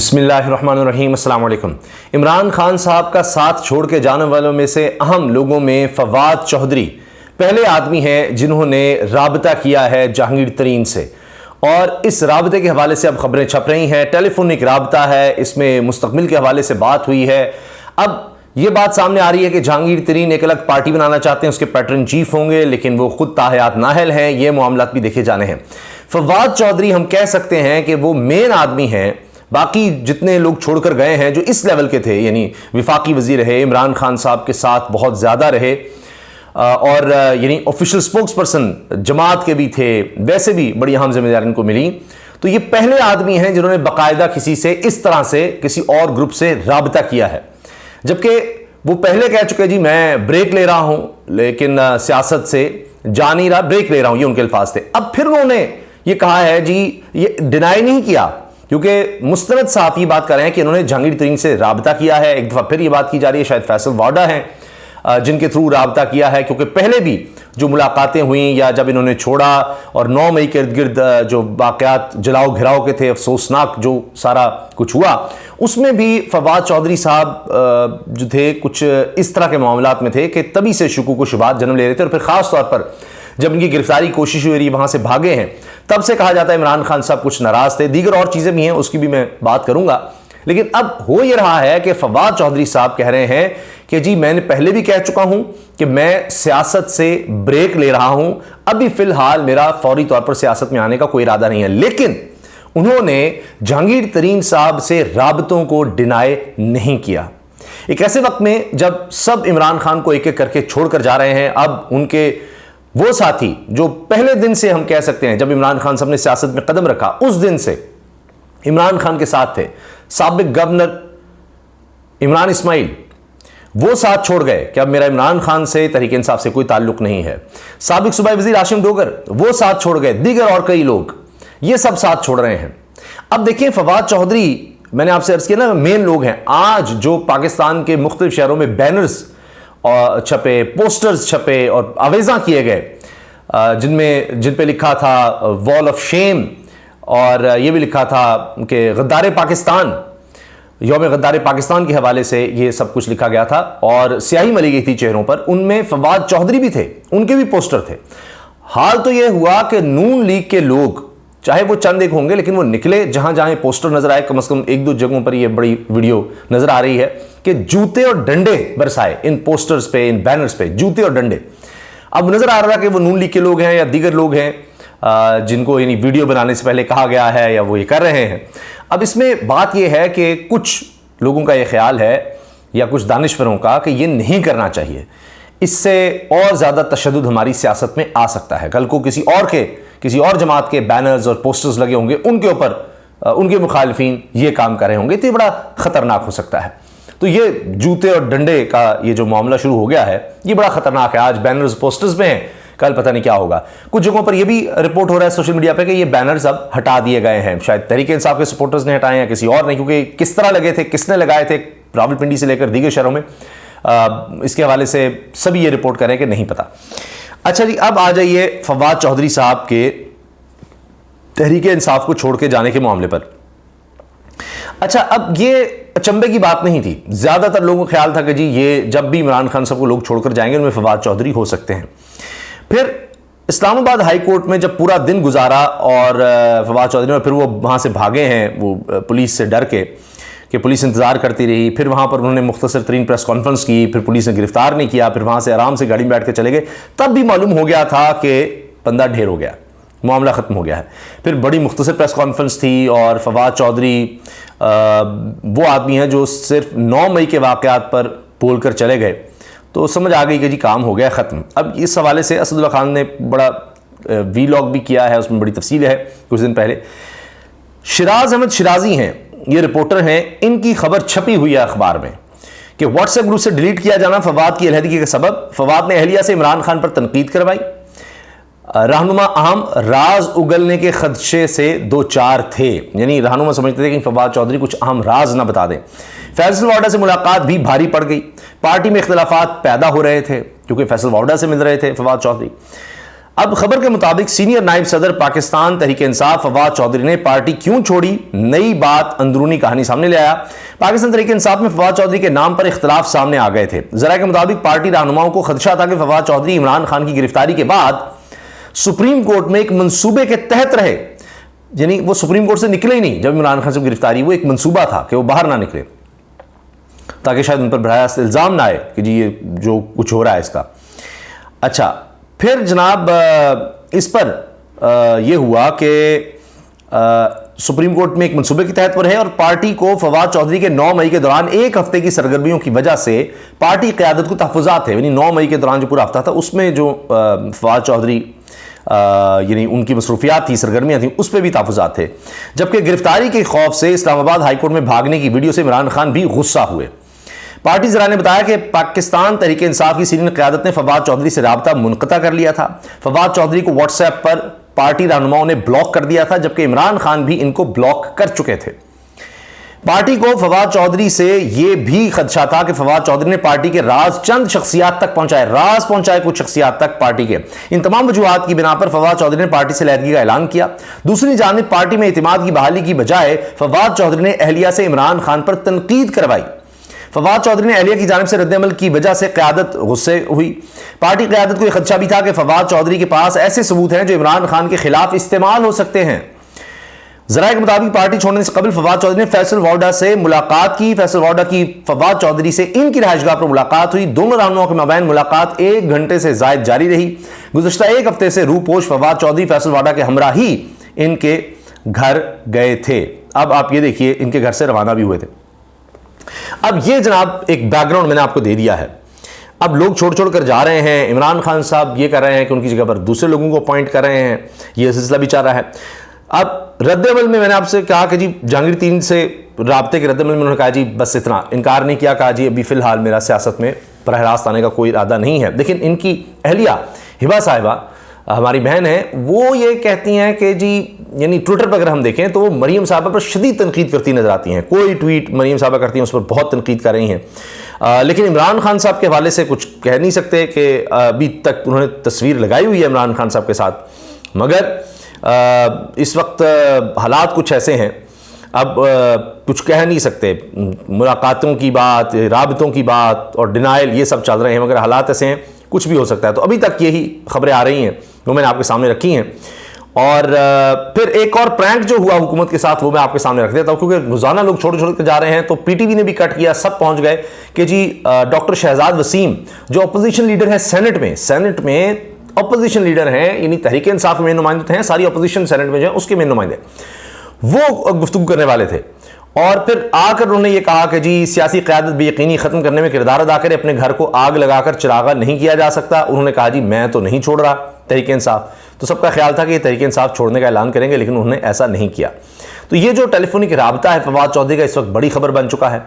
बिस्मिल्लाहिर्रहमानिर्रहीम, अस्सलाम वालेकुम। इमरान खान साहब का साथ छोड़ के जाने वालों में से अहम लोगों में फवाद चौधरी पहले आदमी हैं जिन्होंने राबता किया है जहांगीर तरीन से, और इस राबते के हवाले से अब खबरें छप रही हैं। टेलीफोनिक राबता है, इसमें मुस्तकबिल के हवाले से बात हुई है। अब यह बात सामने आ रही है कि जहांगीर तरीन एक अलग पार्टी बनाना चाहते हैं, उसके पैटर्न चीफ होंगे, लेकिन वो खुद ताहयात नाहल हैं। ये मामलात भी देखे जाने हैं। फवाद चौधरी हम कह सकते हैं कि वो मेन आदमी हैं। बाकी जितने लोग छोड़कर गए हैं जो इस लेवल के थे, यानी विफाकी वजीर रहे, इमरान खान साहब के साथ बहुत ज़्यादा रहे, और यानी ऑफिशियल स्पोक्स पर्सन जमात के भी थे, वैसे भी बड़ी अहम जिम्मेदारी इनको मिली। तो ये पहले आदमी हैं जिन्होंने बाकायदा किसी से इस तरह से किसी और ग्रुप से राबता किया है, जबकि वो पहले कह चुके जी मैं ब्रेक ले रहा हूं, लेकिन सियासत से जा नहीं रहा, ब्रेक ले रहा हूं, ये उनके अल्फाज थे। अब फिर उन्होंने ये कहा है जी, ये डिनाई नहीं किया, क्योंकि मुस्तनद साहब ये बात कर रहे हैं कि इन्होंने जहांगीर तरीन से राबता किया है। एक दफ़ा फिर ये बात की जा रही है, शायद फैसल वाडा हैं जिनके थ्रू राबता किया है, क्योंकि पहले भी जो मुलाकातें हुई या जब इन्होंने छोड़ा और 9 मई के इर्द गिर्द जो वाक़यात जलाओ घिराव के थे, अफसोसनाक जो सारा कुछ हुआ, उसमें भी फवाद चौधरी साहब जो थे कुछ इस तरह के मामलात में थे कि तभी से शुकूक व शुबहात जन्म ले रहे थे। और फिर ख़ास तौर पर जब इनकी गिरफ्तारी की कोशिश हुई, वहां से भागे हैं, तब से कहा जाता है इमरान खान साहब कुछ नाराज थे। दीगर और चीजें भी हैं, उसकी भी मैं बात करूंगा। लेकिन अब हो यह रहा है कि फवाद चौधरी साहब कह रहे हैं कि जी मैंने पहले भी कह चुका हूं कि मैं सियासत से ब्रेक ले रहा हूं, अभी फिलहाल मेरा फौरी तौर पर सियासत में आने का कोई इरादा नहीं है। लेकिन उन्होंने जहांगीर तरीन साहब से राबतों को डिनाई नहीं किया। एक ऐसे वक्त में जब सब इमरान खान को एक एक करके छोड़कर जा रहे हैं, अब उनके वो साथी जो पहले दिन से हम कह सकते हैं जब इमरान खान साहब ने सियासत में कदम रखा, उस दिन से इमरान खान के साथ थे, साबिक गवर्नर इमरान इस्माइल, वो साथ छोड़ गए कि अब मेरा इमरान खान से, तहरीक इंसाफ से कोई ताल्लुक नहीं है। साबिक सूबाई वजीर आसिम डोगर, वो साथ छोड़ गए। दीगर और कई लोग ये सब साथ छोड़ रहे हैं। अब देखिए फवाद चौधरी, मैंने आपसे अर्ज किया ना, मेन लोग हैं आज जो पाकिस्तान के मुख्तलिफ शहरों में बैनर्स और छपे, पोस्टर्स छपे और आवेज़ा किए गए, जिन पे लिखा था वॉल ऑफ शेम, और ये भी लिखा था कि गद्दार पाकिस्तान, यौम गद्दार पाकिस्तान के हवाले से ये सब कुछ लिखा गया था, और स्याही मली गई थी चेहरों पर। उनमें फवाद चौधरी भी थे, उनके भी पोस्टर थे। हाल तो ये हुआ कि नून लीग के लोग, चाहे वो चंद एक होंगे, लेकिन वो निकले, जहां जहां पोस्टर नजर आए, कम से कम एक दो जगहों पर ये बड़ी वीडियो नजर आ रही है कि जूते और डंडे बरसाए इन पोस्टर्स पे, इन बैनर्स पे जूते और डंडे। अब नजर आ रहा है कि वो नून लीग के लोग हैं या दीगर लोग हैं जिनको यानी वीडियो बनाने से पहले कहा गया है या वो ये कर रहे हैं। अब इसमें बात यह है कि कुछ लोगों का यह ख्याल है या कुछ दानिश्वरों का कि यह नहीं करना चाहिए, इससे और ज्यादा तशद्दुद हमारी सियासत में आ सकता है। कल को किसी और जमात के बैनर्स और पोस्टर्स लगे होंगे, उनके ऊपर उनके मुखालिफिन ये काम कर रहे होंगे, तो ये बड़ा खतरनाक हो सकता है। तो ये जूते और डंडे का ये जो मामला शुरू हो गया है, ये बड़ा खतरनाक है। आज बैनर्स पोस्टर्स में हैं, कल पता नहीं क्या होगा। कुछ जगहों पर यह भी रिपोर्ट हो रहा है सोशल मीडिया पे कि ये बैनर्स अब हटा दिए गए हैं, शायद तहरीक इंसाफ के सपोर्टर्स ने हटाए या किसी और ने, क्योंकि किस तरह लगे थे, किसने लगाए थे रावलपिंडी से लेकर दीगर शहरों में, इसके हवाले से सभी ये रिपोर्ट करें कि नहीं पता। अच्छा जी, अब आ जाइए फवाद चौधरी साहब के तहरीक इंसाफ को छोड़ के जाने के मामले पर। अच्छा, अब ये अचंभे की बात नहीं थी। ज्यादातर लोगों का ख्याल था कि जी ये जब भी इमरान खान साहब को लोग छोड़कर जाएंगे उनमें फवाद चौधरी हो सकते हैं। फिर इस्लामाबाद हाई कोर्ट में जब पूरा दिन गुजारा और फवाद चौधरी, और फिर वो वहां से भागे हैं, वो पुलिस से डर के कि पुलिस इंतजार करती रही। फिर वहां पर उन्होंने मुख्तसर तरीन प्रेस कॉन्फ्रेंस की, फिर पुलिस ने गिरफ्तार नहीं किया, फिर वहां से आराम से गाड़ी में बैठ के चले गए। तब भी मालूम हो गया था कि बंदा ढेर हो गया, मामला खत्म हो गया है। फिर बड़ी मुख्तसर प्रेस कॉन्फ्रेंस थी, और फवाद चौधरी वो आदमी हैं जो सिर्फ 9 मई के वाक़यात पर बोलकर चले गए, तो समझ आ गई कि जी काम हो गया, ख़त्म। अब इस हवाले से असदुल्ला खान ने बड़ा वीलॉग भी किया है, उसमें बड़ी तफसील है। कुछ दिन पहले शिराज अहमद शिराजी हैं, ये रिपोर्टर हैं, इनकी खबर छपी हुई है अखबार में कि व्हाट्सएप ग्रुप से डिलीट किया जाना फवाद की अलहदगी का सबब। फवाद ने अहलिया से इमरान खान पर तनकीद करवाई। रहनुमा अहम राज उगलने के खदशे से दो चार थे, यानी रहनुमा समझते थे कि फवाद चौधरी कुछ अहम राज ना बता दें। फैसल वाडा से मुलाकात भी भारी पड़ गई। पार्टी में इख्तलाफात पैदा हो रहे थे क्योंकि फैसल वाडा से मिल रहे थे फवाद चौधरी। अब खबर के मुताबिक सीनियर नायब सदर पाकिस्तान तहरीक इंसाफ फवाद चौधरी ने पार्टी क्यों छोड़ी, नई बात, अंदरूनी कहानी सामने ले आया। पाकिस्तान तहरीक इंसाफ में फवाद चौधरी के नाम पर इख्तलाफ सामने आ गए थे। जरा के मुताबिक पार्टी रहनुमाओं को खदशा था कि फवाद चौधरी इमरान खान की गिरफ्तारी के बाद सुप्रीम कोर्ट में एक मंसूबे के तहत रहे, यानी वो सुप्रीम कोर्ट से निकले ही नहीं। जब इमरान खान से गिरफ्तारी, वो एक मंसूबा था कि वो बाहर ना निकले, ताकि शायद उन पर बराह रास्त इल्ज़ाम ना आए कि जी ये जो कुछ हो रहा है इसका। अच्छा, फिर जनाब इस पर यह हुआ कि सुप्रीम कोर्ट में एक मंसूबे के तहत वो रहे और पार्टी को फवाद चौधरी के 9 मई के दौरान एक हफ्ते की सरगर्मियों की वजह से पार्टी क़यादत को तहफ़्फ़ुज़ात थे, यानी 9 मई के दौरान जो पूरा हफ्ता था उसमें जो फवाद चौधरी यानी उनकी मसरूफियात थी, सरगर्मियां थी, उस पर भी तहफ़्फ़ुज़ात थे। जबकि गिरफ्तारी के खौफ से इस्लामाबाद हाईकोर्ट में भागने की वीडियो से इमरान खान भी गुस्सा हुए। पार्टी ज़रा ने बताया कि पाकिस्तान तहरीक इंसाफ की सीनियर क़यादत ने फवाद चौधरी से राब्ता मुनक़ता कर लिया था। फवाद चौधरी को व्हाट्सएप पर पार्टी रहनुमाओं ने ब्लॉक कर दिया था, जबकि इमरान खान भी इनको ब्लॉक कर चुके थे। पार्टी को फवाद चौधरी से यह भी खदशा था कि फवाद चौधरी ने पार्टी के राज चंद शख्सियात तक पहुंचाए, राज पहुंचाए कुछ शख्सियात तक पार्टी के। इन तमाम वजूहात की बिना पर फवाद चौधरी ने पार्टी से अलहदगी का ऐलान किया। दूसरी जानिब पार्टी में इतिमाद की बहाली की बजाय फवाद चौधरी ने अहलिया से इमरान खान पर तनकीद करवाई। फवाद चौधरी ने अहलिया की जानिब से रद्द-ए-अमल की वजह से क़यादत गुस्से हुई। पार्टी क़यादत को यह खदशा भी था कि फवाद चौधरी के पास ऐसे सबूत हैं जो इमरान खान के खिलाफ इस्तेमाल हो सकते हैं। ज़राए के मुताबिक पार्टी छोड़ने से कबल फवाद चौधरी ने फैसल वाडा से मुलाकात की। फैसल वाडा की फवाद चौधरी से इनकी रहायशगाह पर मुलाकात हुई। दोनों रहनुमाओं के माबैन मुलाकात 1 घंटे से ज़ायद जारी रही। गुज़श्ता एक हफ्ते से रूपोश फवाद चौधरी फैसल वाडा के हमरा ही इनके घर गए थे। अब आप ये देखिए, इनके घर से रवाना भी हुए थे। अब ये जनाब एक बैकग्राउंड मैंने आपको दे दिया है। अब लोग छोड़ छोड़ कर जा रहे हैं। इमरान खान साहब ये कर रहे हैं कि उनकी जगह पर दूसरे लोगों को अपॉइंट कर रहे हैं। ये सिलसिला भी चल रहा है। अब रद्द-ए-अमल में मैंने आपसे कहा कि जी जहांगीर तरीन से राब्ते के रद्द-ए-अमल में उन्होंने कहा जी बस इतना, इनकार नहीं किया, कहा जी अभी फ़िलहाल मेरा सियासत में बरह रास्त आने का कोई इरादा नहीं है। लेकिन इनकी अहलिया हिबा साहिबा, हमारी बहन है, वो ये कहती हैं कि जी, यानी ट्विटर पर अगर हम देखें तो वो मरीम साहबा पर शदीद तनकीद करती नजर आती हैं। कोई ट्वीट मरीम साहबा करती हैं उस पर बहुत तनकीद कर रही हैं। लेकिन इमरान खान साहब के हवाले से कुछ कह नहीं सकते कि अभी तक उन्होंने तस्वीर लगाई हुई है इमरान खान साहब के साथ, मगर इस वक्त हालात कुछ ऐसे हैं, अब कुछ कह नहीं सकते। मुलाकातों की बात, राबतों की बात और डिनाइल ये सब चल रहे हैं, मगर हालात ऐसे हैं, कुछ भी हो सकता है। तो अभी तक यही खबरें आ रही हैं वो मैंने आपके सामने रखी हैं। और फिर एक और प्रैंक जो हुआ हुकूमत के साथ वो मैं आपके सामने रख देता हूँ, क्योंकि रोजाना लोग छोड़ छोड़ के जा रहे हैं। तो पीटीवी ने भी कट किया, सब पहुंच गए कि जी डॉक्टर शहजाद वसीम जो अपोजिशन लीडर है सेनेट में अपोजिशन लीडर हैं, यानी तहरीक इंसाफ में नुमाइंदे हैं, सारी अपोजिशन सेनेट में जो है उसके में नुमाइंदे, वो गुफ्तगू करने वाले थे। और फिर आकर उन्होंने ये कहा कि जी सियासी क़यादत बेयकीनी ख़त्म करने में किरदार अदा करे, अपने घर को आग लगाकर चिरागा नहीं किया जा सकता। उन्होंने कहा जी मैं तो नहीं छोड़ रहा तहरीक इंसाफ। तो सबका ख्याल था कि ये तहरीक इंसाफ छोड़ने का ऐलान करेंगे, लेकिन उन्होंने ऐसा नहीं किया। तो ये जो टेलीफोनिक राबता है फवाद चौधरी का, इस वक्त बड़ी खबर बन चुका है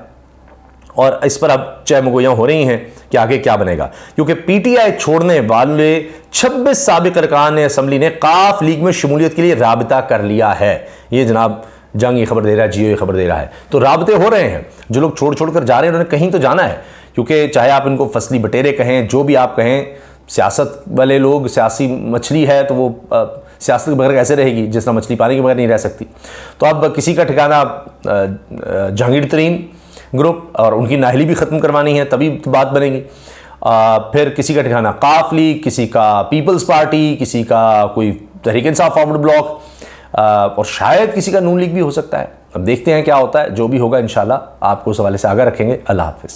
और इस पर अब चहमगोइयाँ हो रही हैं कि आगे क्या बनेगा, क्योंकि पीटीआई छोड़ने वाले 26 साबिक अरकान असम्बली ने काफ लीग में शमूलियत के लिए राबता कर लिया है। ये जनाब जंग ये खबर दे रहा है, जियो ये खबर दे रहा है। तो राबते हो रहे हैं, जो लोग छोड़ छोड़ कर जा रहे हैं उन्होंने कहीं तो जाना है, क्योंकि चाहे आप इनको फसली बटेरे कहें, जो भी आप कहें, सियासत वाले लोग, सियासी मछली है तो वो सियासत के बगैर कैसे रहेगी, जिस तरह मछली पानी के बगैर नहीं रह सकती। तो अब किसी का ठिकाना जहांगीर तरीन ग्रुप और उनकी नाहली भी ख़त्म करवानी है, तभी बात बनेगी। फिर किसी का ठिकाना काफ लीग, किसी का पीपल्स पार्टी, किसी का कोई तहरीक इंसाफ फॉरवर्ड ब्लॉक और शायद किसी का नून लीग भी हो सकता है। अब देखते हैं क्या होता है, जो भी होगा इंशाल्लाह आपको उस हवाले से आगाह रखेंगे। अल्लाह हाफिज़।